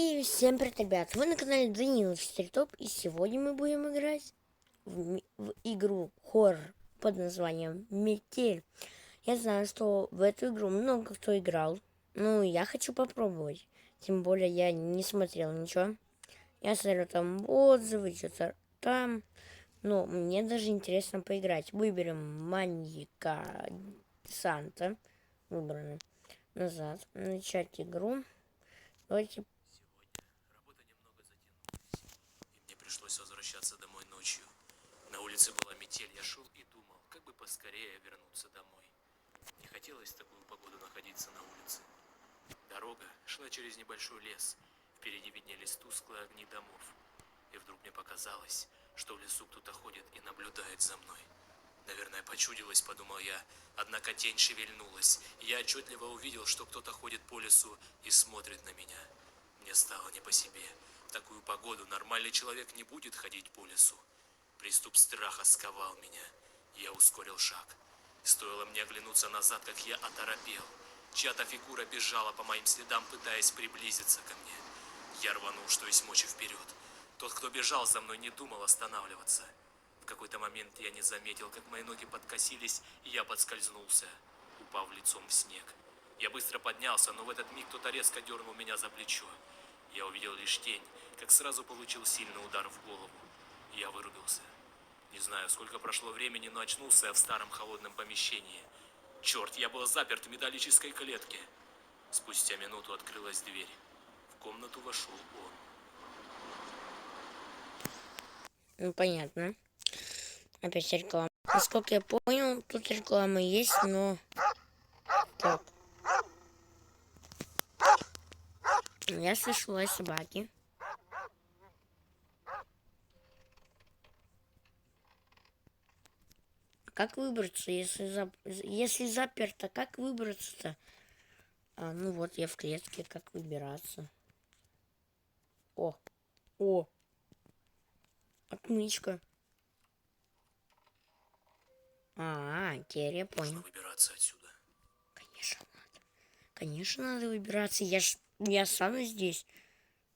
И всем привет, ребят! Вы на канале Данилов Стритоп, и сегодня мы будем играть в игру хоррор под названием Метель. Я знаю, что в эту игру много кто играл, но я хочу попробовать. Тем более я не смотрел ничего. Я смотрю там отзывы, что-то там. Но мне даже интересно поиграть. Выберем маньяка Санта. Выбрано. Назад. Начать игру. Давайте. Мне пришлось возвращаться домой ночью. На улице была метель, я шел и думал, как бы поскорее вернуться домой. Не хотелось в такую погоду находиться на улице. Дорога шла через небольшой лес. Впереди виднелись тусклые огни домов. И вдруг мне показалось, что в лесу кто-то ходит и наблюдает за мной. Наверное, почудилось, подумал я, однако тень шевельнулась, и я отчетливо увидел, что кто-то ходит по лесу и смотрит на меня. Мне стало не по себе. В такую погоду нормальный человек не будет ходить по лесу. Приступ страха сковал меня. Я ускорил шаг. Стоило мне оглянуться назад, как я оторопел. Чья-то фигура бежала по моим следам, пытаясь приблизиться ко мне. Я рванул, что есть мочи, вперед. Тот, кто бежал за мной, не думал останавливаться. В какой-то момент я не заметил, как мои ноги подкосились, и я подскользнулся, упав лицом в снег. Я быстро поднялся, но в этот миг кто-то резко дернул меня за плечо. Я увидел лишь тень, как сразу получил сильный удар в голову. Я вырубился. Не знаю, сколько прошло времени, но очнулся я в старом холодном помещении. Черт, я был заперт в металлической клетке. Спустя минуту открылась дверь. В комнату вошел он. Ну, понятно. Опять реклама. Насколько я понял, тут реклама есть, но... Так. Я слышу лай собаки. Как выбраться, если заперто? Как выбраться-то? Ну вот, я в клетке. Как выбираться? О, о, отмычка. Теперь я понял. Нужно выбираться отсюда. Конечно, надо. Конечно, надо выбираться. Я сам здесь.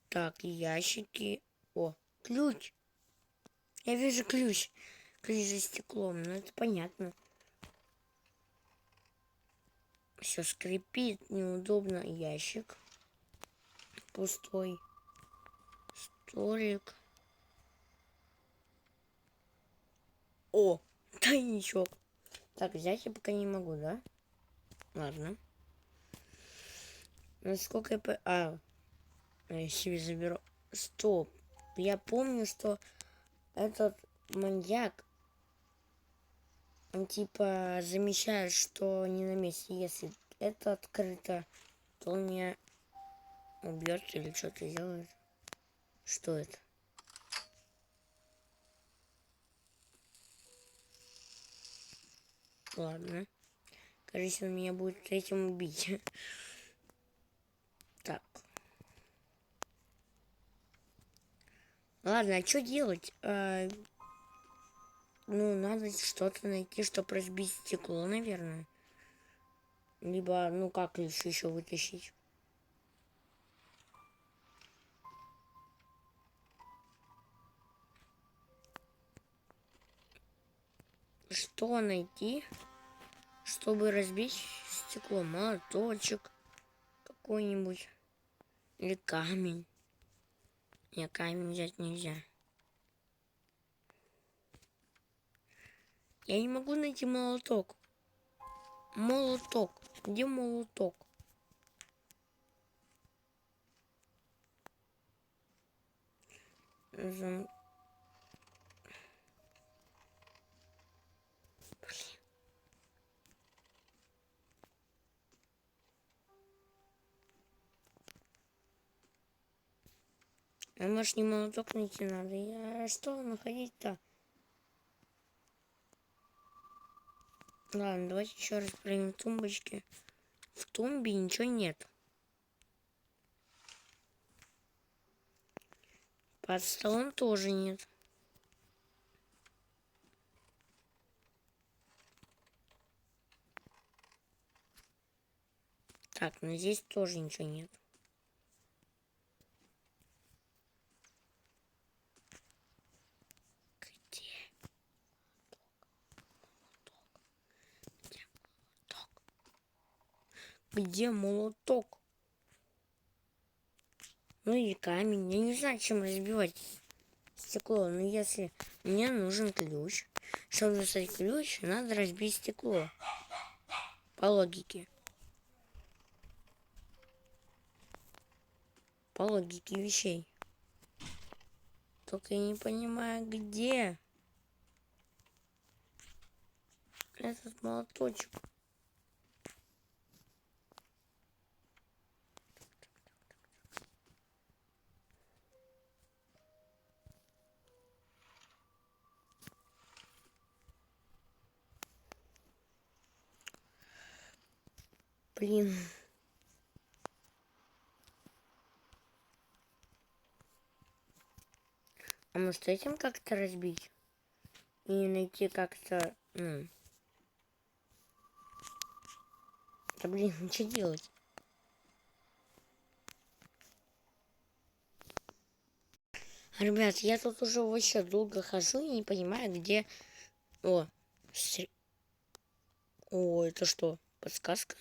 Так, ящики. О, ключ. Я вижу ключ. Ключ за стеклом. Ну, это понятно. Все скрипит. Неудобно. Ящик. Пустой. Столик. О, тайничок. Так, взять я пока не могу, да? Ладно. Насколько я себе заберу. Стоп. Я помню, что этот маньяк, он типа замечает, что не на месте. Если это открыто, то он меня убьет или что-то сделает. Что это? Ладно. Кажется, он меня будет этим убить. Так. Ладно, а что делать? Ну, надо что-то найти, чтобы разбить стекло, наверное. Либо, ну как ключ еще вытащить? Что найти, чтобы разбить стекло? Молоточек какой-нибудь. Или камень. Не, камень взять нельзя. Я не могу найти молоток. Молоток. Где молоток? Блин. А может не молоток найти надо? Что находить-то? Ладно, давайте еще раз проверим тумбочки. В тумбе ничего нет. Под столом тоже нет. Так, ну здесь тоже ничего нет. Где молоток? Ну и камень. Я не знаю, чем разбивать стекло. Но если мне нужен ключ, чтобы достать ключ, надо разбить стекло. По логике. По логике вещей. Только я не понимаю, где этот молоточек. Блин. А может этим как-то разбить? И найти как-то... Да блин, что делать? Ребят, я тут уже вообще долго хожу и не понимаю, где... О, О, это что, подсказка?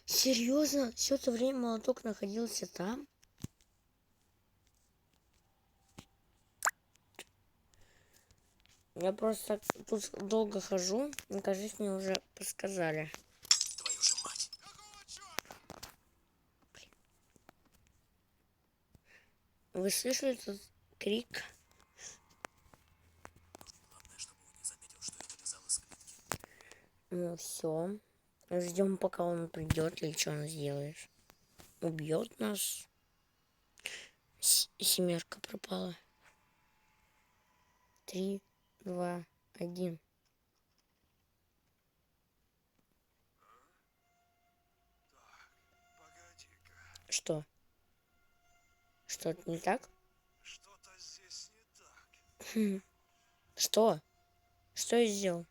Серьезно? Все это время молоток находился там? Я просто тут долго хожу, и, кажется, мне уже подсказали. Твою же мать. Вы слышали этот крик? Главное, чтобы он не заметил, что я вылезал из клетки. Ну все. Ждем, пока он придет, или что он сделает. Убьет нас. Семерка пропала. 3, 2, 1. Погоди-ка, Что? Что-то не так? что-то здесь не так. Что? Что я сделал?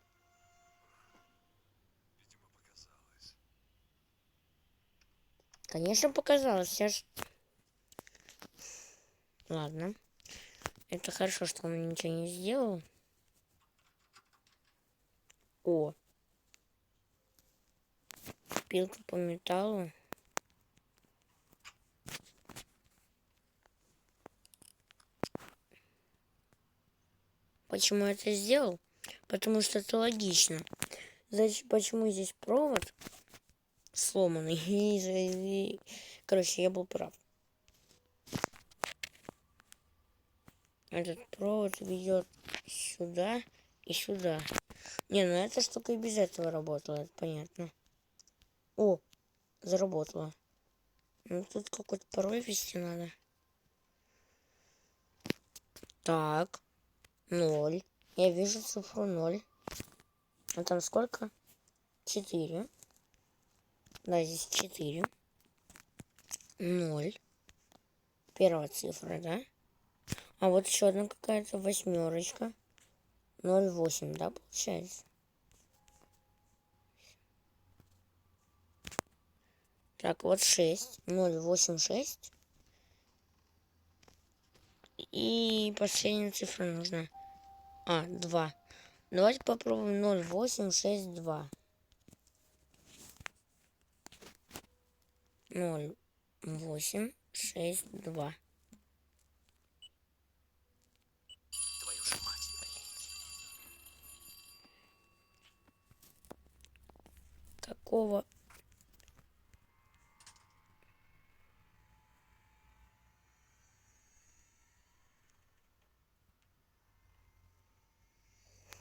Видимо, показалось. Конечно, показалось. Я ж... Ладно. Это хорошо, что он ничего не сделал. О. Пилка по металлу. Почему я это сделал? Потому что это логично. Значит, почему здесь провод сломанный? Короче, я был прав. Этот провод ведет сюда и сюда. Не, ну эта штука и без этого работала, это понятно. О, заработала. Ну тут какой-то пароль ввести надо. Так, 0. Я вижу цифру 0. А там сколько? 4. Да, здесь 4. 0. Первая цифра, да? А вот еще одна какая-то восьмерочка. 0,8, да, получается? Так, вот 6. 0,86. И последняя цифра нужна. 2. Давайте попробуем 0,862. 0,862. Твою же мать. Какого?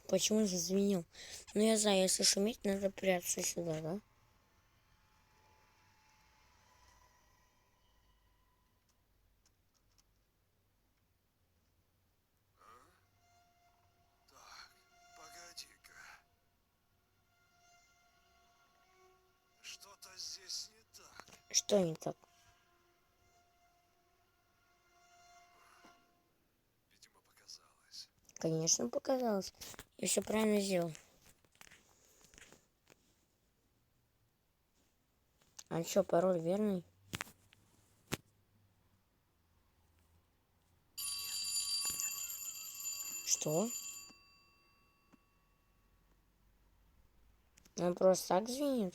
Почему зазвенел? Ну, я знаю, если шуметь, надо прятаться сюда, да? Так, погоди-ка. Что-то здесь не так. Что не так? Видимо, показалось. Конечно, показалось. Я все правильно сделал. А что, пароль верный? Что? Он просто так звенит?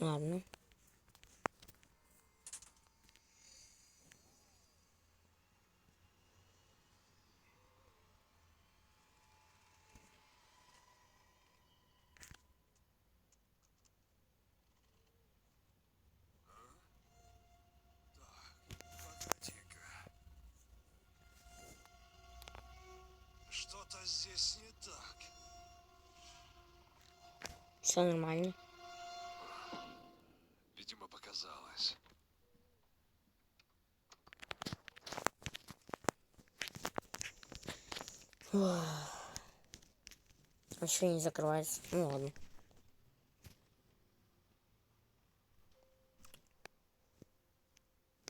Ладно. Погоди-ка. Что-то здесь не так. Все нормально. Видимо, показалось. Еще не закрывается. Ну ладно.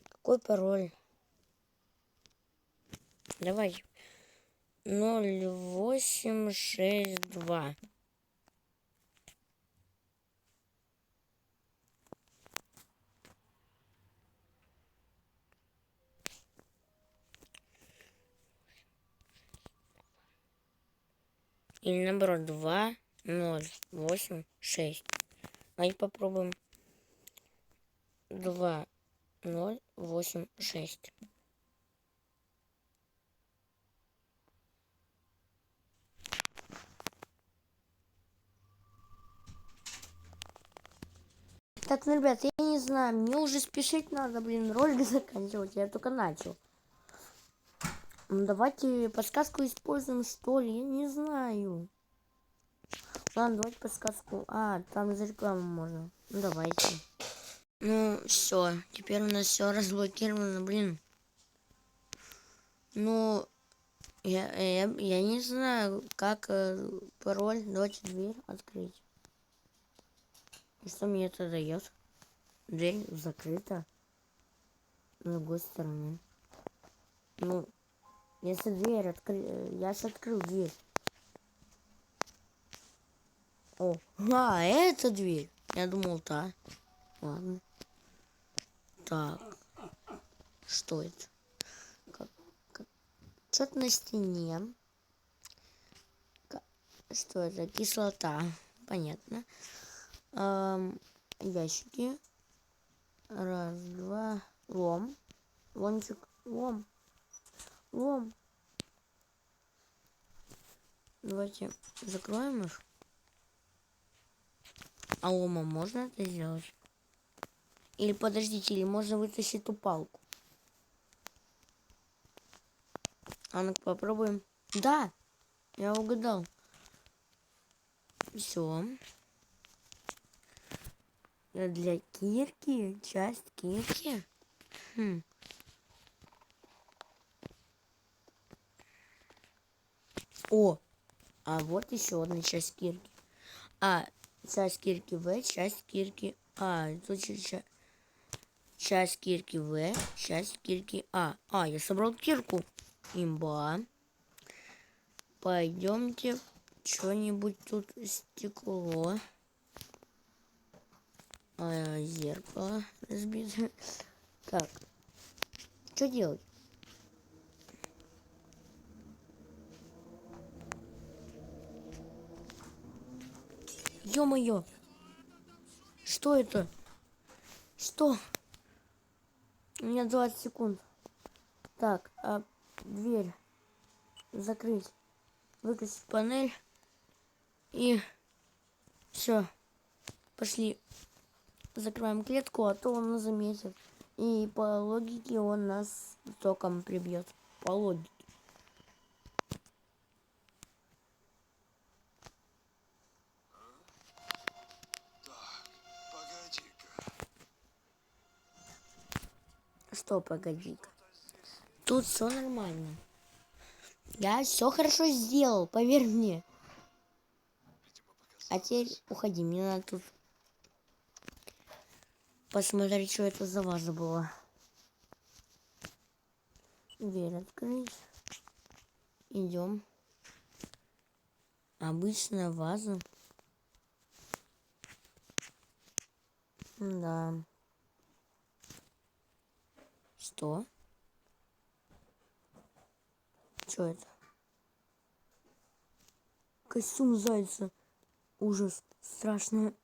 Какой пароль? Давай. 0862. Или наоборот 2086. Давай попробуем. 2086. Так, ну, ребят, я не знаю, мне уже спешить надо, блин, ролик заканчивать, я только начал. Ну, давайте подсказку используем, что ли, я не знаю. Ладно, давайте подсказку. А, там за рекламу можно. Ну, давайте. Ну, все, теперь у нас все разблокировано, блин. Ну, я не знаю, как пароль. Давайте дверь открыть. И что мне это дает? Дверь закрыта. С другой стороны. Ну, если дверь открыть... Я же открыл дверь. О, это дверь. Я думал, та. Ладно. Так. Что это? Что-то на стене. Что это? Кислота. Понятно. Ящики. Раз, два. Лом. Ломчик. Лом. Лом. Давайте закроем их. А ломом можно это сделать? Или подождите, или можно вытащить ту палку? А ну попробуем. Да! Я угадал. Все. Для кирки. Часть кирки. О! А вот еще одна часть кирки. А, часть кирки В, часть кирки А. Тут часть кирки В, часть кирки А. А, я собрал кирку. Имба. Пойдемте что-нибудь тут стекло. Зеркало разбито. Так, что делать? Ё-моё! Что это? Что? У меня 20 секунд. Так, дверь закрыть. Выключить панель. И все. Пошли. Закрываем клетку, а то он нас заметит. И по логике он нас током прибьет. По логике. Так, погоди-ка. Что, погоди-ка. Тут все нормально. Я все хорошо сделал, поверь мне. Видимо, А теперь показалось. уходи, мне надо тут посмотреть, что это за ваза была. Дверь открыть. Идем. Обычная ваза. Да. Что? Что это? Костюм зайца. Ужас. Страшно.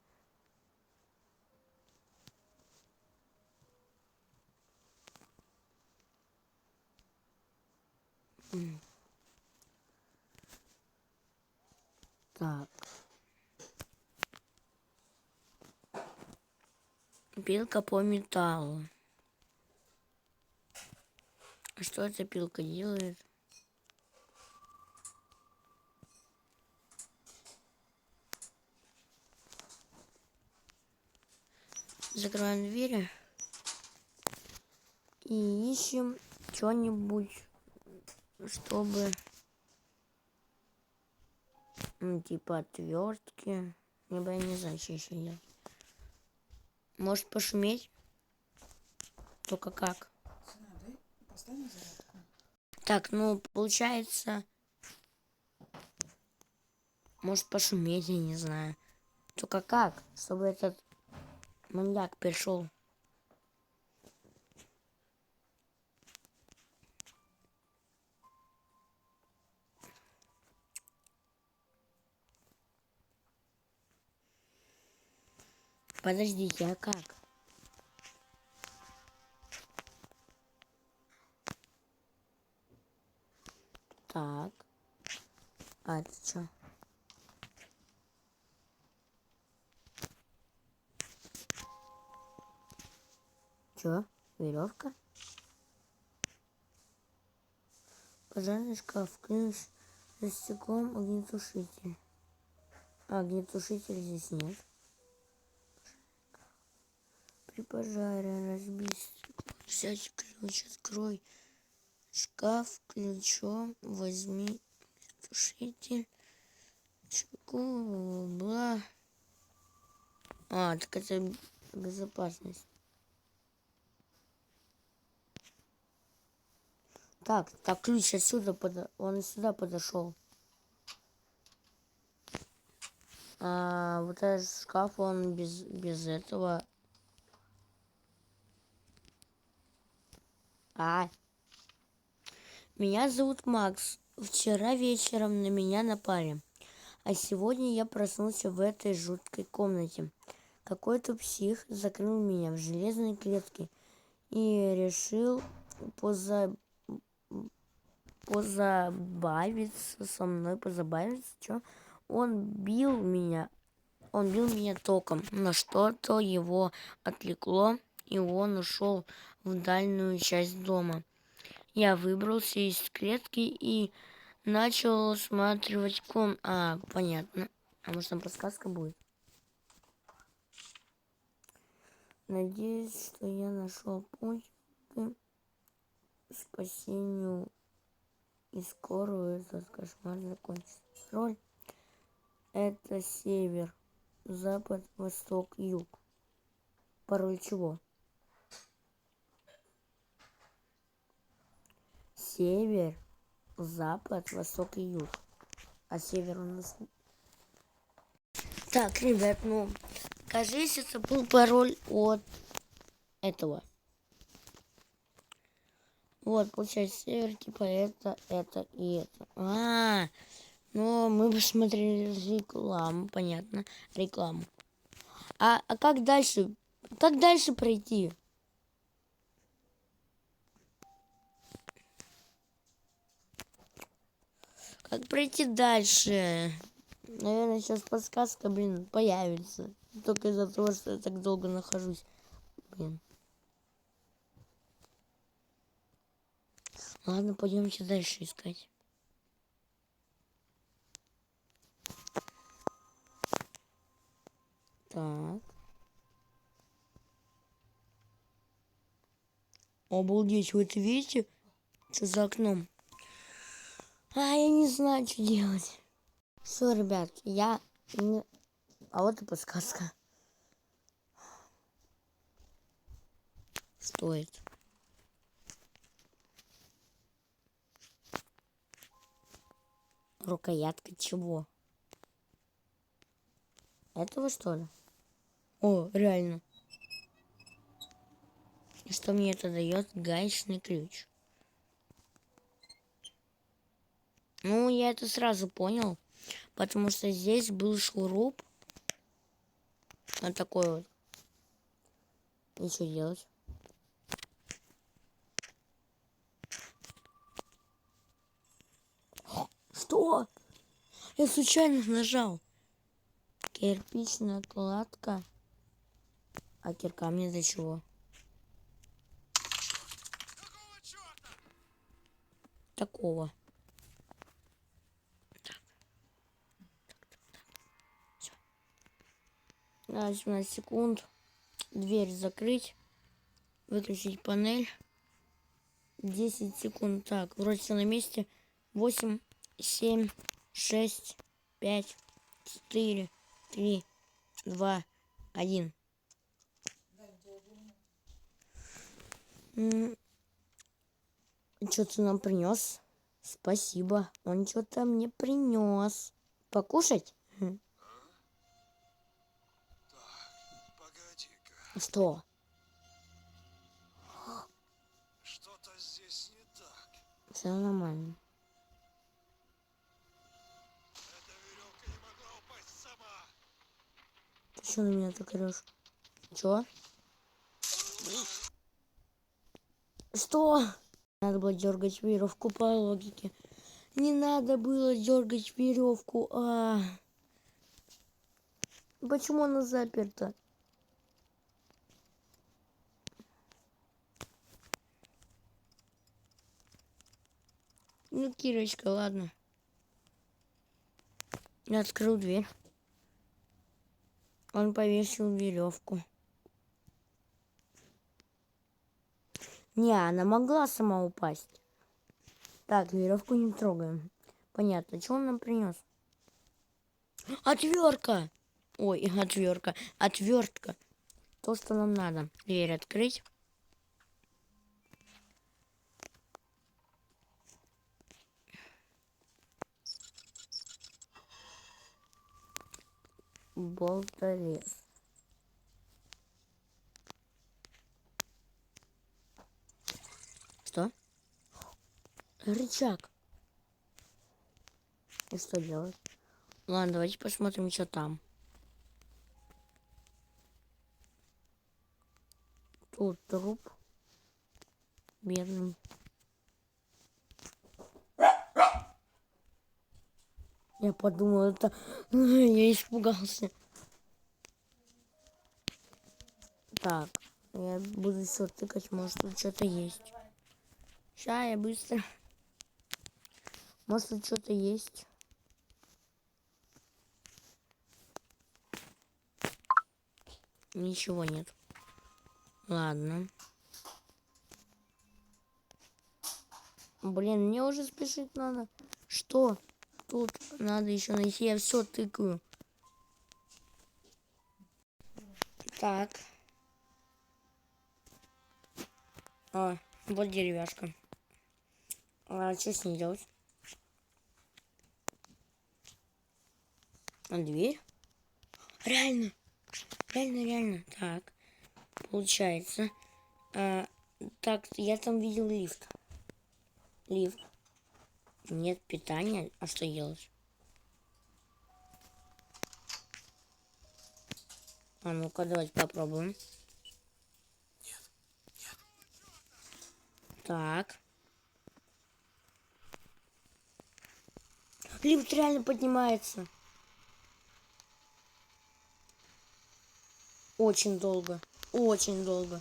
Так. Пилка по металлу. А что эта пилка делает? Закрываем двери и ищем что-нибудь, чтобы, типа отвертки, либо я не знаю, что еще делать. Может пошуметь? Только как? Так, ну получается, может пошуметь, я не знаю. Только как? Чтобы этот маньяк пришел. Подождите, а как? Так. А это что? Чё? Веревка? Пожарный шкаф, ключ за стеклом, огнетушитель. А огнетушителя здесь нет. При пожаре разбить стекло, взять ключ, открой шкаф ключом, возьми огнетушитель, чеку, бла. А, так это безопасность. Так, ключ отсюда, он сюда подошел. А вот этот шкаф, он без этого. Меня зовут Макс. Вчера вечером на меня напали. А сегодня я проснулся в этой жуткой комнате. Какой-то псих закрыл меня в железной клетке и решил позабавиться со мной, позабавиться. Чё? Он бил меня током, но что-то его отвлекло, и он ушел в дальнюю часть дома. Я выбрался из клетки и начал осматривать понятно. А может там подсказка будет? Надеюсь, что я нашел путь к спасению и скоро этот кошмар закончится. Пароль — это север, запад, восток, юг. Пароль чего? Север, запад, восток и юг. А север у нас... Так, ребят, ну, кажется, это был пароль от этого. Вот, получается, север, типа это и это. Ну, мы посмотрели рекламу, понятно, рекламу. А как дальше? Как дальше пройти? Как пройти дальше? Наверное, сейчас подсказка, появится. Только из-за того, что я так долго нахожусь. Ладно, пойдемте дальше искать. Так. Обалдеть, вы это видите? Что за окном? Я не знаю, что делать. Все, ребят, А вот и подсказка. Стоит. Рукоятка чего? Этого, что ли? О, реально. И что мне это дает? Гаечный ключ. Ну, я это сразу понял, потому что здесь был шуруп. Вот такой вот. И что делать? Что? Я случайно нажал. Кирпичная кладка. А кирка мне для чего? Какого черта? Такого. Всё. Да, 17 секунд. Дверь закрыть. Выключить панель. 10 секунд. Так, вроде все на месте. 8, 7, 6, 5, 4, 3, 2, 1. Что ты нам принес? Спасибо. Он что-то мне принес. Покушать? Так, погоди-ка. Что? Что-то здесь не так. Все нормально. Эта веревка не могла упасть сама. Ты что на меня так орешь? Чё? Что? Надо было дергать веревку по логике. Не надо было дергать веревку. Почему она заперта? Ну, Кирочка, ладно. Я открыл дверь. Он повесил веревку. Не, она могла сама упасть. Так, веревку не трогаем. Понятно. Что он нам принес? Отвертка! Ой, отвертка. Отвертка. То, что нам надо. Дверь открыть. Болторез. Что? Рычаг. И что делать? Ладно, давайте посмотрим, что там. Тут труп. Бедный. Я подумал, это... Я испугался. Так, я буду все тыкать, может тут что-то есть. Ща, я быстро. Может тут что-то есть. Ничего нет. Ладно. Блин, мне уже спешить надо. Что? Тут надо еще найти. Я все тыкаю. Так. Вот деревяшка. А что с ней делать? Дверь? Реально. Реально. Так. Получается. Так, я там видел лифт. Лифт. Нет питания. А что делать? А ну-ка, давайте попробуем. Нет. Так. Лифт реально поднимается. Очень долго. Очень долго.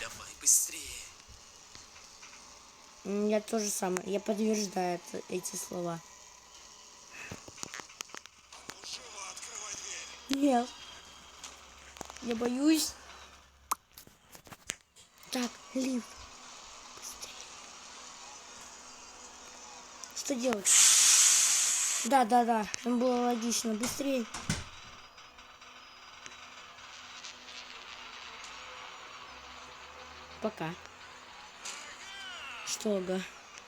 Давай, быстрее. Я тоже самое. Я подтверждаю эти слова. Ну, живо открывай дверь. Нет. Я боюсь. Так, лифт. Быстрее. Что делать? Да. Там было логично. Быстрее. Пока. Что, ага?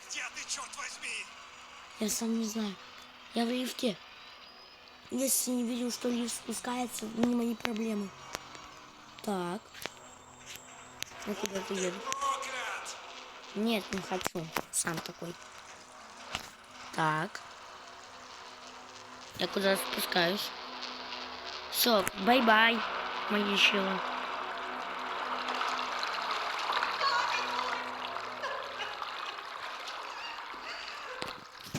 Где ты, черт возьми? Я сам не знаю. Я в лифте. Если не видел, что лифт спускается, не мои проблемы. Так. Я куда-то еду. Проклят! Нет, не хочу. Сам такой. Так. Я куда спускаюсь? Все, бай-бай, мои щелы.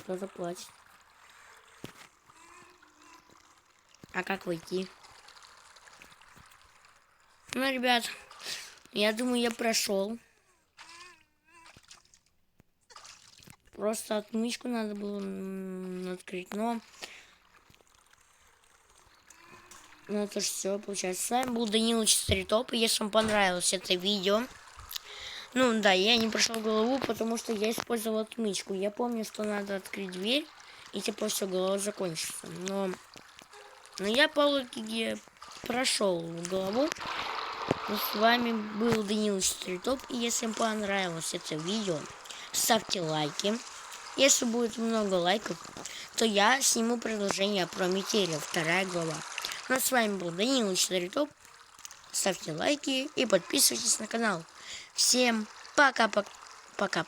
кто-то плачет. А как войти? Ну, ребят, я думаю, я прошел. Просто отмычку надо было открыть, но... Ну, это же все, получается. С вами был Данилыч Стритоп, и если вам понравилось это видео... Ну, да, я не прошел голову, потому что я использовал отмычку. Я помню, что надо открыть дверь, и типа все, голова закончится. Но я по логике прошел голову. Ну, с вами был Данилыч Стритоп, и если вам понравилось это видео, ставьте лайки. Если будет много лайков, то я сниму продолжение про метели, 2 глава. Ну, а с вами был Данилыч Стритоп. Ставьте лайки и подписывайтесь на канал. Всем пока-пока.